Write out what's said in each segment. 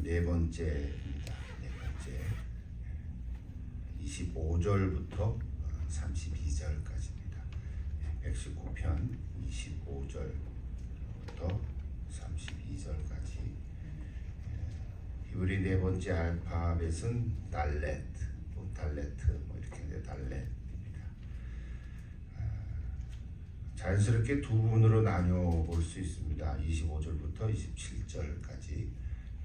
네 번째입니다. 네 번째 25절부터 32절까지입니다. 119편 25절부터 32절까지. 히브리 네 번째 알파벳은 달레트, 이렇게 달렛입니다. 자연스럽게 두 부분으로 나뉘어 볼 수 있습니다. 25절부터 27절까지,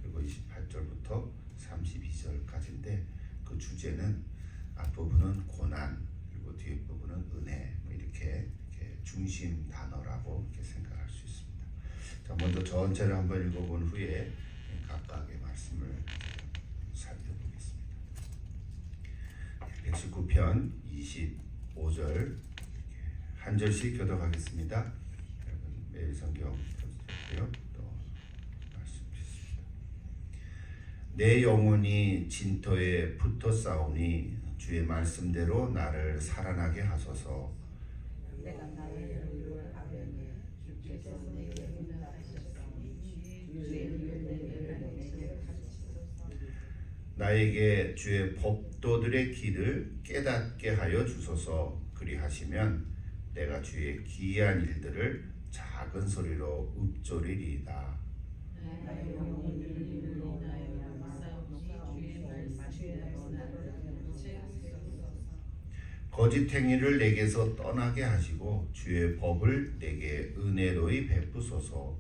그리고 28절부터 32절까지인데, 그 주제는 앞부분은 고난, 그리고 뒷부분은 은혜, 이렇게 중심 단어라고 이렇게 생각할 수 있습니다. 자, 먼저 전체를 한번 읽어본 후에 각각의 말씀을 살펴보겠습니다. 119편 25절 한 절씩 교독하겠습니다. 여러분 매일 성경 펴주세요. 또 말씀 주십니다. 내 영혼이 진토에 붙어 싸우니 주의 말씀대로 나를 살아나게 하소서. 내가 나의 열을 아뢰니 주께서 내게 응답하셨사오니 주의 윤례를 내게 가르치소서. 나에게 주의 법도들의 길을 깨닫게 하여 주소서. 그리하시면 내가 주의 기이한 일들을 작은 소리로 읊조리리이다. 나의 영혼이 이름으로 인하여 싸우니 주의 말씀대로 나를 가르치소서. 거짓 행위를 내게서 떠나게 하시고 주의 법을 내게 은혜로이 베푸소서.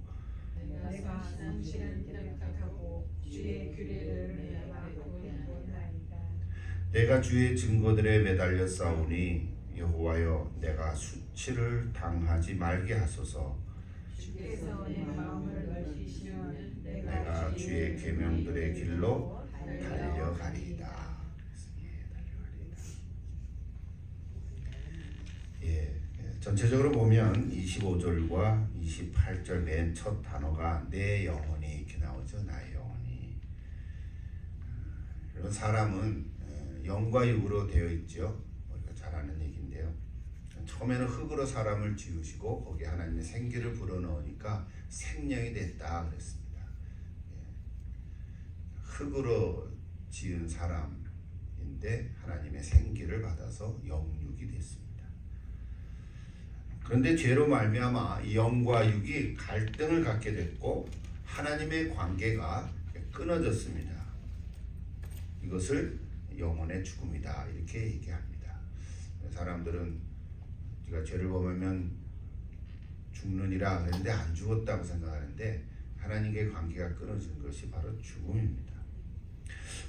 내가 성실한 길을 택하고 주의 규례를 내 앞에 두었나이다. 내가 주의 증거들에 매달려 싸우니 여호와여 내가 수치를 당하지 말게 하소서. 주께서 내 마음을 넓히시면 내가 주의 계명들의 길로 달려가리이다. 전체적으로 보면 25절과 28절 맨 첫 단어가 내 영혼이 이렇게 나오죠. 나의 영혼이. 이런 사람은 영과 육으로 되어 있죠. 우리가 잘 아는 얘기인데요. 처음에는 흙으로 사람을 지으시고 거기에 하나님의 생기를 불어넣으니까 생명이 됐다 그랬습니다. 흙으로 지은 사람인데 하나님의 생기를 받아서 영육이 됐습니다. 그런데 죄로 말미암아 이 영과 육이 갈등을 갖게 됐고 하나님의 관계가 끊어졌습니다. 이것을 영혼의 죽음이다 이렇게 얘기합니다. 사람들은 우리가 죄를 범하면 죽느니라 그랬는데 안 죽었다고 생각하는데 하나님과의 관계가 끊어진 것이 바로 죽음입니다.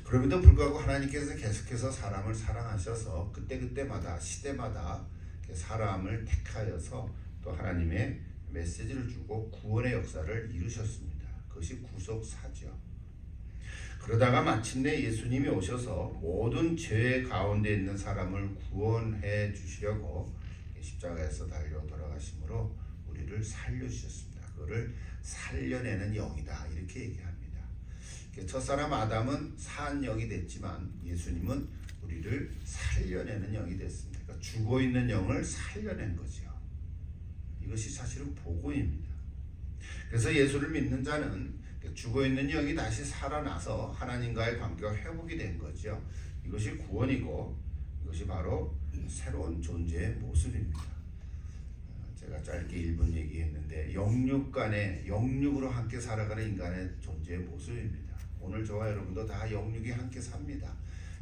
그럼에도 불구하고 하나님께서 계속해서 사람을 사랑하셔서 그때그때마다 시대마다 사람을 택하여서 또 하나님의 메시지를 주고 구원의 역사를 이루셨습니다. 그것이 구속사죠. 그러다가 마침내 예수님이 오셔서 모든 죄 가운데 있는 사람을 구원해 주시려고 십자가에서 달려 돌아가심으로 우리를 살려주셨습니다. 그거를 살려내는 영이다 이렇게 얘기합니다. 첫사람 아담은 사한 영이 됐지만 예수님은 우리를 살려내는 영이 됐습니다. 그러니까 죽어있는 영을 살려낸 거죠. 이것이 사실은 복음입니다. 그래서 예수를 믿는 자는 죽어있는 영이 다시 살아나서 하나님과의 관계가 회복이 된 거죠. 이것이 구원이고 이것이 바로 새로운 존재의 모습입니다. 제가 짧게 1분 얘기했는데 영육으로 함께 살아가는 인간의 존재의 모습입니다. 오늘 저와 여러분도 다 영육이 함께 삽니다.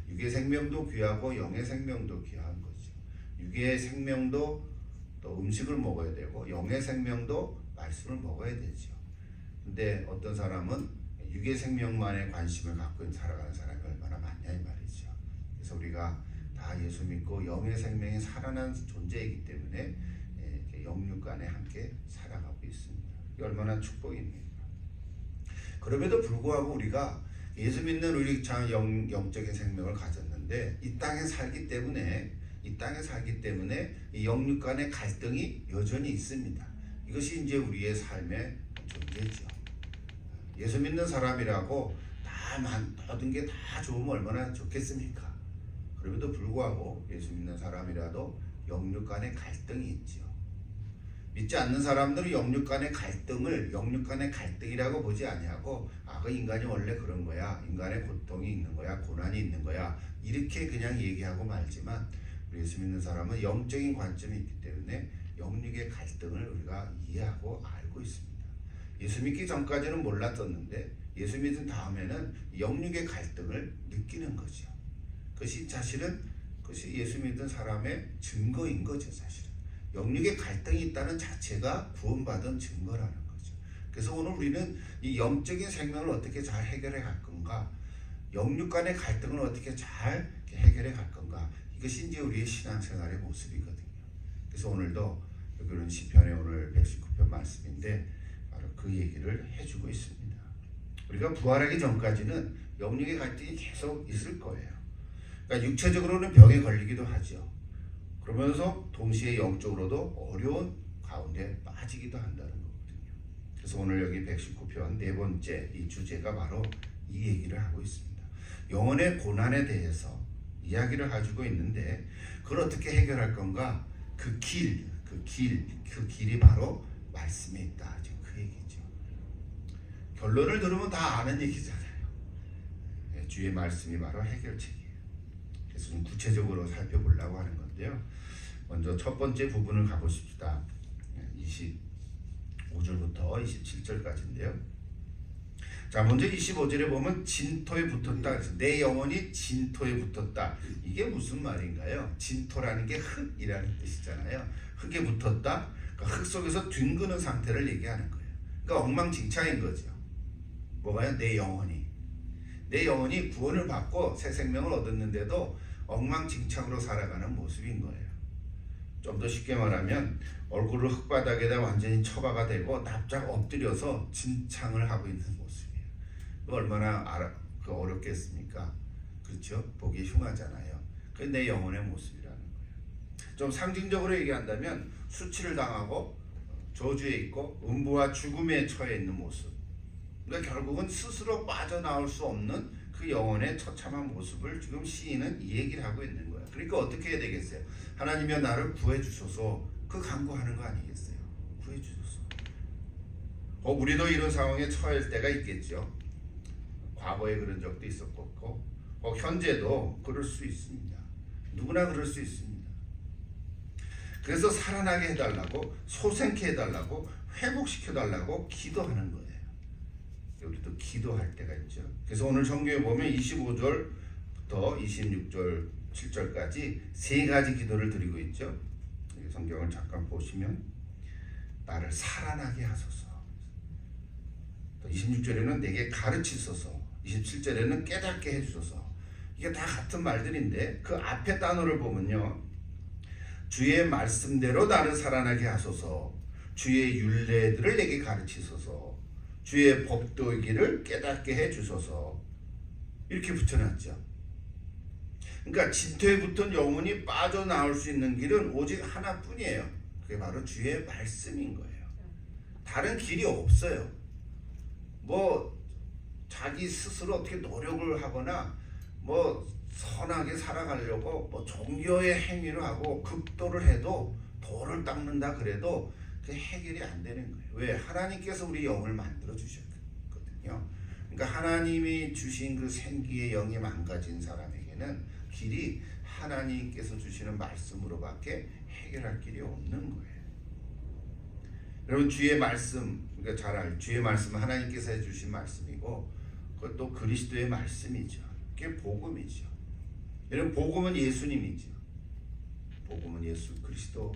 육의 생명도 귀하고 영의 생명도 귀한 거죠. 육의 생명도 또 음식을 먹어야 되고 영의 생명도 말씀을 먹어야 되죠. 근데 어떤 사람은 육의 생명만에 관심을 갖고 살아가는 사람이 얼마나 많냐 이 말이죠. 그래서 우리가 다 예수 믿고 영의 생명이 살아난 존재이기 때문에 영육 간에 함께 살아가고 있습니다. 이게 얼마나 축복입니까? 그럼에도 불구하고 우리가 예수 믿는 우리 영적인 생명을 가졌는데 이 땅에 살기 때문에 이 영육 간의 갈등이 여전히 있습니다. 이것이 이제 우리의 삶의 존재죠. 예수 믿는 사람이라고 모든 게 다 좋으면 얼마나 좋겠습니까? 그럼에도 불구하고 예수 믿는 사람이라도 영육 간의 갈등이 있죠. 믿지 않는 사람들은 영육 간의 갈등이라고 보지 아니하고 그 인간이 원래 그런 거야. 인간의 고통이 있는 거야. 고난이 있는 거야. 이렇게 그냥 얘기하고 말지만 우리 예수 믿는 사람은 영적인 관점이 있기 때문에 영육의 갈등을 우리가 이해하고 알고 있습니다. 예수 믿기 전까지는 몰랐었는데 예수 믿은 다음에는 영육의 갈등을 느끼는 거죠. 그것이 예수 믿은 사람의 증거인 거죠. 사실은 영육의 갈등이 있다는 자체가 구원받은 증거라는 거죠. 그래서 오늘 우리는 이 영적인 생명을 어떻게 잘 해결해 갈 건가, 영육 간의 갈등을 어떻게 잘 해결해 갈 건가, 이것이 이제 우리의 신앙생활의 모습이거든요. 그래서 오늘도 여기는 시편의 오늘 119편 말씀인데 바로 그 얘기를 해주고 있습니다. 우리가 부활하기 전까지는 영육의 갈등이 계속 있을 거예요. 그러니까 육체적으로는 병에 걸리기도 하죠. 그러면서 동시에 영적으로도 어려운 가운데 빠지기도 한다는 거거든요. 그래서 오늘 여기 119편 네 번째 이 주제가 바로 이 얘기를 하고 있습니다. 영혼의 고난에 대해서 이야기를 해주고 있는데 그걸 어떻게 해결할 건가? 그 길이 바로 말씀에 있다. 지금 그 얘기죠. 결론을 들으면 다 아는 얘기잖아요. 주의 말씀이 바로 해결책이에요. 그래서 좀 구체적으로 살펴보려고 하는 건데요. 먼저 첫 번째 부분을 가보십시다. 25절부터 27절까지인데요. 자, 먼저 25절에 보면 진토에 붙었다. 그래서 내 영혼이 진토에 붙었다. 이게 무슨 말인가요? 진토라는 게 흙이라는 뜻이잖아요. 흙에 붙었다. 그러니까 흙 속에서 뒹구는 상태를 얘기하는 거예요. 그러니까 엉망진창인 거죠. 뭐가요? 내 영혼이 구원을 받고 새 생명을 얻었는데도 엉망진창으로 살아가는 모습인 거예요. 좀 더 쉽게 말하면 얼굴을 흙바닥에다 완전히 처박아 대고 납작 엎드려서 진창을 하고 있는 모습이에요. 얼마나 어렵겠습니까? 그렇죠? 보기 흉하잖아요. 그게 내 영혼의 모습이라는 거예요. 좀 상징적으로 얘기한다면 수치를 당하고 저주에 있고 음부와 죽음에 처해 있는 모습. 그러니까 결국은 스스로 빠져나올 수 없는 그 영혼의 처참한 모습을 지금 시인은 이 얘기를 하고 있는 거예요. 그러니까 어떻게 해야 되겠어요? 하나님이여 나를 구해 주소서. 그 간구하는 거 아니겠어요? 구해 주소서. 우리도 이런 상황에 처할 때가 있겠죠. 과거에 그런 적도 있었고 현재도 그럴 수 있습니다. 누구나 그럴 수 있습니다. 그래서 살아나게 해달라고, 소생케 해달라고, 회복시켜달라고 기도하는 거예요. 우리도 기도할 때가 있죠. 그래서 오늘 성경에 보면 25절부터 26절 7절까지 세 가지 기도를 드리고 있죠. 성경을 잠깐 보시면 나를 살아나게 하소서. 또 26절에는 내게 가르치소서. 27절에는 깨닫게 해주소서. 이게 다 같은 말들인데 그 앞에 단어를 보면요. 주의 말씀대로 나를 살아나게 하소서. 주의 율례들을 내게 가르치소서. 주의 법도기를 깨닫게 해주소서. 이렇게 붙여놨죠. 그러니까 진토에 붙은 영혼이 빠져나올 수 있는 길은 오직 하나뿐이에요. 그게 바로 주의 말씀인 거예요. 다른 길이 없어요. 자기 스스로 어떻게 노력을 하거나 선하게 살아가려고 종교의 행위를 하고 극도를 해도 돌을 닦는다 그래도 그 해결이 안 되는 거예요. 왜? 하나님께서 우리 영을 만들어 주셨거든요. 그러니까 하나님이 주신 그 생기의 영이 망가진 사람에게는 길이 하나님께서 주시는 말씀으로밖에 해결할 길이 없는 거예요. 여러분 주의 말씀, 그러니까 잘 알 주의 말씀은 하나님께서 해주신 말씀이고 그것도 그리스도의 말씀이죠. 그게 복음이죠. 여러분 복음은 예수님이죠. 복음은 예수 그리스도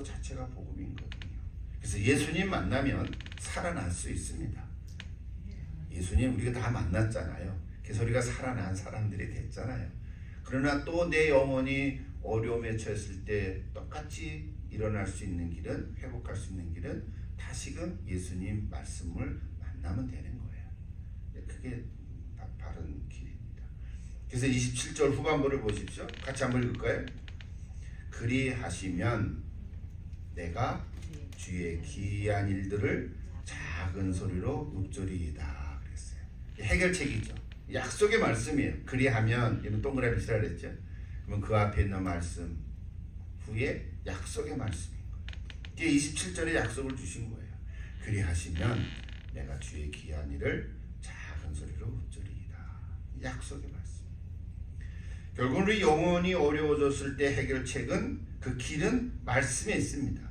자체가 복음인 거거든요. 그래서 예수님 만나면 살아날 수 있습니다. 예수님 우리가 다 만났잖아요. 그래서 우리가 살아난 사람들이 됐잖아요. 그러나 또 내 영혼이 어려움에 처했을 때 똑같이 일어날 수 있는 길은, 회복할 수 있는 길은 다시금 예수님 말씀을 만나면 되는 거예요. 그게 바른 길입니다. 그래서 27절 후반부를 보십시오. 같이 한번 읽을까요? 그리하시면 내가 주의 기이한 일들을 작은 소리로 묵조리이다 그랬어요. 해결책이죠. 약속의 말씀이에요. 그리하면 이런 동그라미 치라 그랬죠. 그러면 그 앞에 있는 말씀 후에 약속의 말씀인 거예요. 이게 27절에 약속을 주신 거예요. 그리하시면 내가 주의 귀한 일을 작은 소리로 웃으리이다. 약속의 말씀. 결국은 우리 영혼이 어려워졌을 때 해결책은 그 길은 말씀에 있습니다.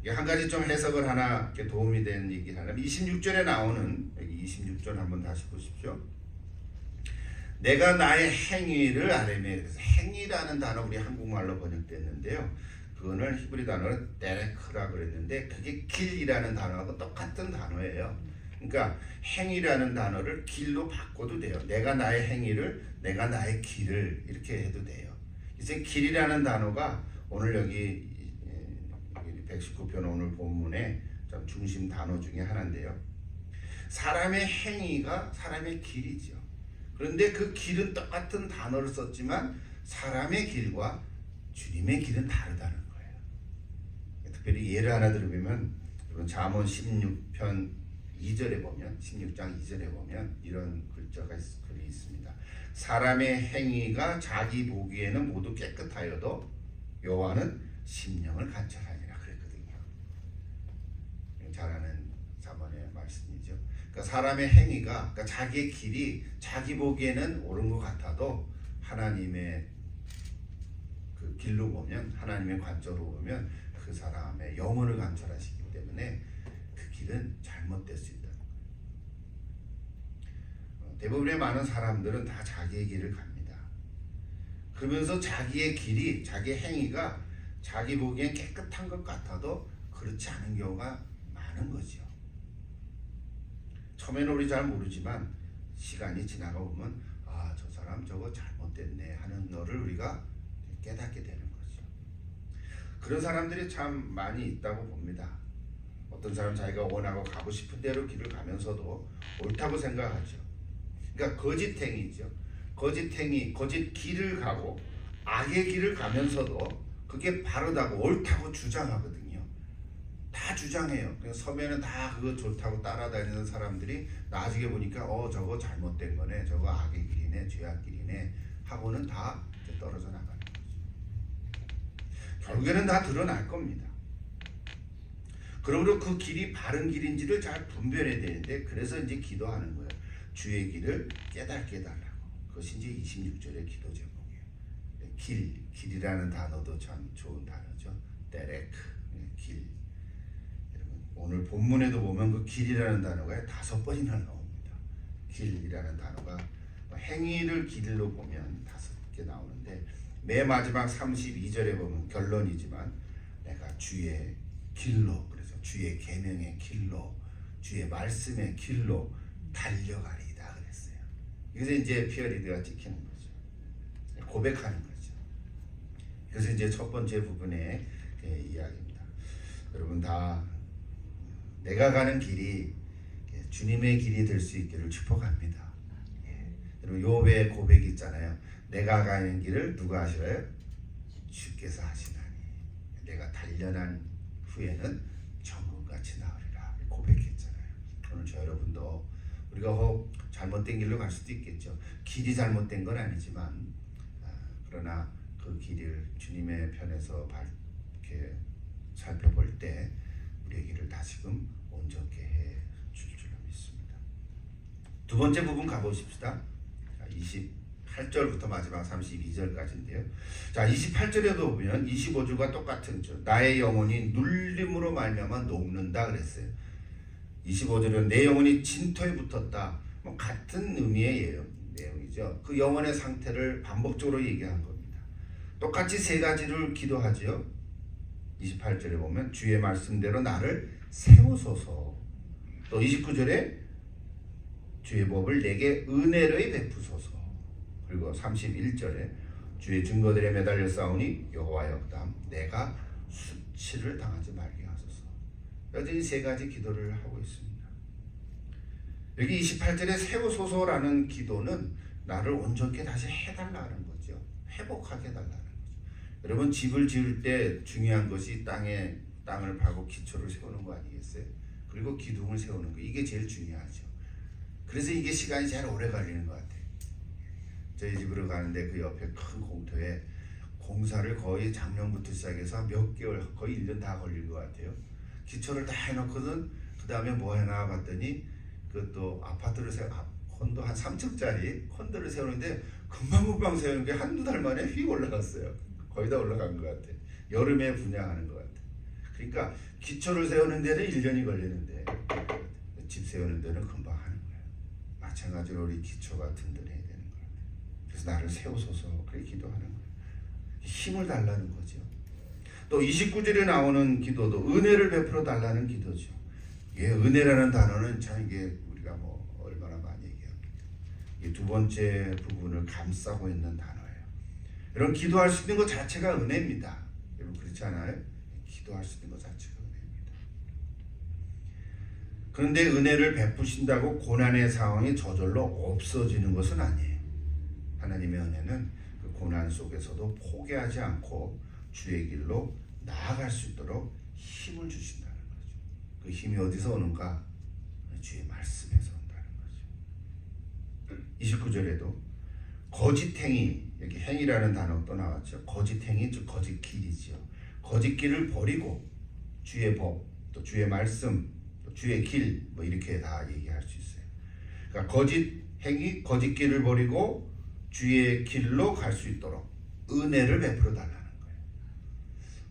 한 가지 좀 해석을 하나 이렇게 도움이 되는 얘기를 하려면 26절에 나오는 여기 26절 한번 다시 보십시오. 내가 나의 행위를 아뢰매, 그래서 행위라는 단어 우리 한국말로 번역됐는데요. 그거는 히브리 단어는 데레크라고 그랬는데 그게 길이라는 단어하고 똑같은 단어예요. 그러니까 행위라는 단어를 길로 바꿔도 돼요. 내가 나의 행위를, 내가 나의 길을 이렇게 해도 돼요. 이제 길이라는 단어가 오늘 여기 119편 오늘 본문의 좀 중심 단어 중에 하나인데요. 사람의 행위가 사람의 길이죠. 그런데 그 길은 똑같은 단어를 썼지만 사람의 길과 주님의 길은 다르다는 거예요. 특별히 예를 하나 들어보면 잠언 16편 2절에 보면 16장 2절에 보면 이런 글이 있습니다. 사람의 행위가 자기 보기에는 모두 깨끗하여도 여호와는 심령을 관찰하니라 그랬거든요. 잘 아는 잠언의 말씀이죠. 그러니까 사람의 행위가, 그러니까 자기의 길이 자기 보기에는 옳은 것 같아도 하나님의 그 길로 보면, 하나님의 관점으로 보면 그 사람의 영혼을 관찰하시기 때문에 그 길은 잘못될 수 있다는 거예요. 대부분의 많은 사람들은 다 자기의 길을 갑니다. 그러면서 자기의 길이, 자기의 행위가 자기 보기엔 깨끗한 것 같아도 그렇지 않은 경우가 많은 거죠. 처음에는 우리 잘 모르지만 시간이 지나가 보면 아, 저 사람 저거 잘못됐네 하는 너를 우리가 깨닫게 되는 거죠. 그런 사람들이 참 많이 있다고 봅니다. 어떤 사람 자기가 원하고 가고 싶은 대로 길을 가면서도 옳다고 생각하죠. 그러니까 거짓행위죠. 거짓행위, 거짓 길을 가고 악의 길을 가면서도 그게 바르다고 옳다고 주장하거든요. 다 주장해요. 그냥 서면은 다 그거 좋다고 따라다니는 사람들이 나중에 보니까 저거 잘못된 거네, 저거 악의 길이네, 죄악 길이네 하고는 다 떨어져 나가는 거죠. 결국에는 다 드러날 겁니다. 그러므로 그 길이 바른 길인지를 잘 분별해야 되는데, 그래서 이제 기도하는 거예요. 주의 길을 깨닫게 해달라고. 그것이 이제 26절의 기도 제목이에요. 길이라는 단어도 참 좋은 단어죠. 데레크, 길. 오늘 본문에도 보면 그 길이라는 단어가 5번이나 나옵니다. 길이라는 단어가 행위를 길로 보면 5개 나오는데 맨 마지막 32절에 보면 결론이지만 내가 주의 길로, 그래서 주의 계명의 길로, 주의 말씀의 길로 달려가리이다 그랬어요. 그래서 이제 피어리드가 찍히는 거죠. 고백하는 거죠. 그래서 이제 첫 번째 부분의 이야기입니다. 여러분 다 내가 가는 길이 주님의 길이 될 수 있기를 축복합니다. 여러분 욥의 고백이 있잖아요. 내가 가는 길을 누가 하시라요? 주께서 하시나니 내가 단련한 후에는 정금같이 나으리라 고백했잖아요. 오늘 저 여러분도 우리가 혹 잘못된 길로 갈 수도 있겠죠. 길이 잘못된 건 아니지만 그러나 그 길을 주님의 편에서 이렇게 살펴볼 때 우리의 길을 다시금 온전케 해 줄 줄로 믿습니다. 두 번째 부분 가보십시다. 28절부터 마지막 32절까지인데요. 자, 28절에도 보면 25절과 똑같은 줄. 나의 영혼이 눌림으로 말미암아 녹는다 그랬어요. 25절은 내 영혼이 진토에 붙었다. 같은 의미의 내용이죠. 그 영혼의 상태를 반복적으로 얘기한 겁니다. 똑같이 세 가지를 기도하죠. 28절에 보면 주의 말씀대로 나를 세우소서. 또 29절에 주의 법을 내게 은혜로 베푸소서. 그리고 31절에 주의 증거들에 매달려 싸우니 여호와의 억담 내가 수치를 당하지 말게 하소서. 여전히 세 가지 기도를 하고 있습니다. 여기 28절에 세우소서라는 기도는 나를 온전케 다시 해달라는 거죠. 회복하게 해달라는 거죠. 여러분 집을 지을 때 중요한 것이 땅을 파고 기초를 세우는 거 아니겠어요? 그리고 기둥을 세우는 거, 이게 제일 중요하죠. 그래서 이게 시간이 제일 오래 걸리는 것 같아요. 저희 집으로 가는데 그 옆에 큰 공터에 공사를 거의 작년부터 시작해서 몇 개월, 거의 1년 다 걸린 것 같아요. 기초를 다 해놓고는 그 다음에 뭐 해나 봤더니 그또 아파트를 콘도 한 3층짜리 콘도를 세우는데 금방 세우는 게 한두 달 만에 휙 올라갔어요. 거의 다 올라간 것 같아. 여름에 분양하는 것 같아. 그러니까 기초를 세우는 데는 1년이 걸리는데 집 세우는 데는 금방 하는 거예요. 마찬가지로 우리 기초가 든든해야 되는 거예요. 그래서 나를 세우소서 그렇게 기도하는 거예요. 힘을 달라는 거죠. 또 29절에 나오는 기도도 은혜를 베풀어 달라는 기도죠. 예, 은혜라는 단어는 참 이게 우리가 뭐 얼마나 많이 얘기합니까? 이 두 번째 부분을 감싸고 있는 단어예요. 이런 기도할 수 있는 것 자체가 은혜입니다. 여러분 그렇지 않아요? 기도할 수 있는 것 자체가 은혜입니다. 그런데 은혜를 베푸신다고 고난의 상황이 저절로 없어지는 것은 아니에요. 하나님의 은혜는 그 고난 속에서도 포기하지 않고 주의 길로 나아갈 수 있도록 힘을 주신다는 거죠. 그 힘이 어디서 오는가? 주의 말씀에서 온다는 거죠. 29절에도 거짓행위, 여기 행위라는 단어가 또 나왔죠. 거짓행위, 즉 거짓 길이지요. 거짓 길을 버리고 주의 법, 또 주의 말씀, 또 주의 길, 뭐 이렇게 다 얘기할 수 있어요. 그러니까 거짓 행위, 거짓 길을 버리고 주의 길로 갈 수 있도록 은혜를 베풀어 달라는 거예요.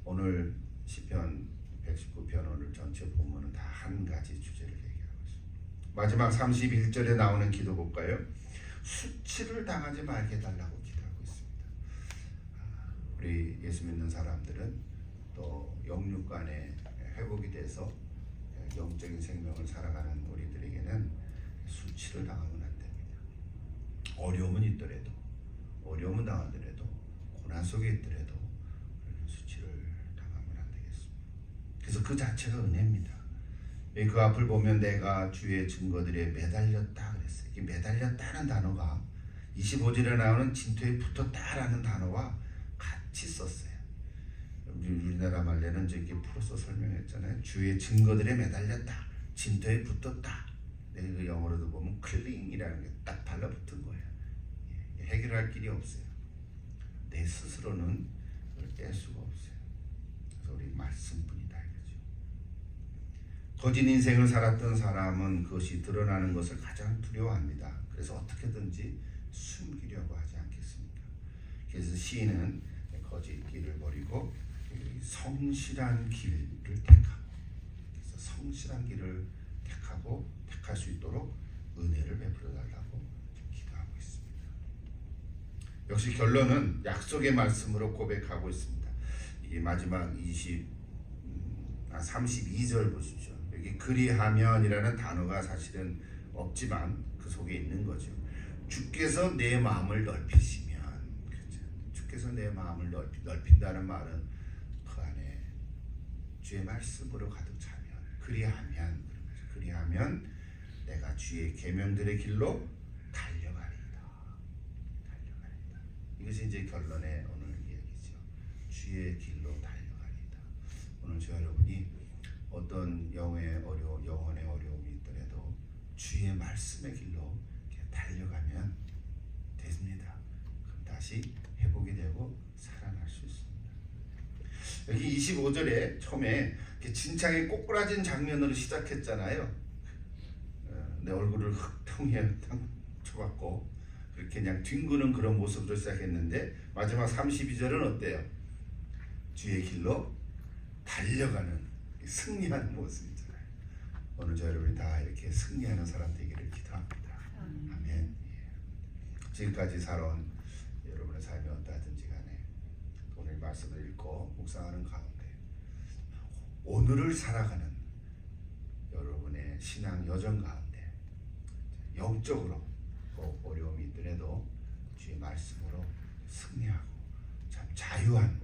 오늘 시편 119편 오늘 전체 본문은 다 한 가지 주제를 얘기하고 있습니다. 마지막 31절에 나오는 기도 볼까요? 수치를 당하지 말게 해달라고 기도하고 있습니다. 우리 예수 믿는 사람들은 또 영육간에 회복이 돼서 영적인 생명을 살아가는 우리들에게는 수치를 당하면 안 됩니다. 어려움은 있더라도, 어려움은 당하더라도, 고난 속에 있더라도 수치를 당하면 안 되겠습니다. 그래서 그 자체가 은혜입니다. 그 앞을 보면 내가 주의 증거들에 매달렸다 그랬어요. 이 매달렸다는 단어가 25절에 나오는 진토에 붙었다라는 단어와 같이 썼어요. 우리나라 말로는 이렇게 풀어서 설명했잖아요. 주의 증거들에 매달렸다, 진토에 붙었다. 그 영어로도 보면 클링이라는 게 딱 달라붙은 거예요. 해결할 길이 없어요. 내 스스로는 그걸 뗄 수가 없어요. 그래서 우리 말씀뿐이다 이거죠. 거짓 인생을 살았던 사람은 그것이 드러나는 것을 가장 두려워합니다. 그래서 어떻게든지 숨기려고 하지 않겠습니까? 그래서 시인은 거짓 길을 버리고 성실한 길을 택하고, 그래서 성실한 길을 택하고 택할 수 있도록 은혜를 베풀어 달라고 기도하고 있습니다. 역시 결론은 약속의 말씀으로 고백하고 있습니다. 이 마지막 32절 보십시오. 여기 그리하면이라는 단어가 사실은 없지만 그 속에 있는 거죠. 주께서 내 마음을 넓히시면, 그렇죠? 주께서 내 마음을 넓힌다는 말은 그 안에 주의 말씀으로 가득 차면, 그리하면 내가 주의 계명들의 길로 달려가리이다. 이것이 이제 결론의 오늘 이야기죠. 주의 길로 달려가리이다. 오늘 저 여러분이 어떤 영혼의 어려움이 있더라도 주의 말씀의 길로 달려가면 됩니다. 그럼 다시 회복이 되고 살아날 수 있습니다. 여기 25절에 처음에 진창에 꼬꾸라진 장면으로 시작했잖아요. 내 얼굴을 흙통에 쳐박고 그렇게 그냥 뒹구는 그런 모습으로 시작했는데 마지막 32절은 어때요? 주의 길로 달려가는 승리하는 모습이잖아요. 오늘 저 여러분이 다 이렇게 승리하는 사람 되기를 기도합니다. 아멘. 지금까지 살아온 여러분의 삶이 어떠하든지 간에 오늘 말씀을 읽고 묵상하는 가운데 오늘을 살아가는 여러분의 신앙 여정 가운데 영적으로 꼭 어려움이 있더라도 주의 말씀으로 승리하고 참 자유한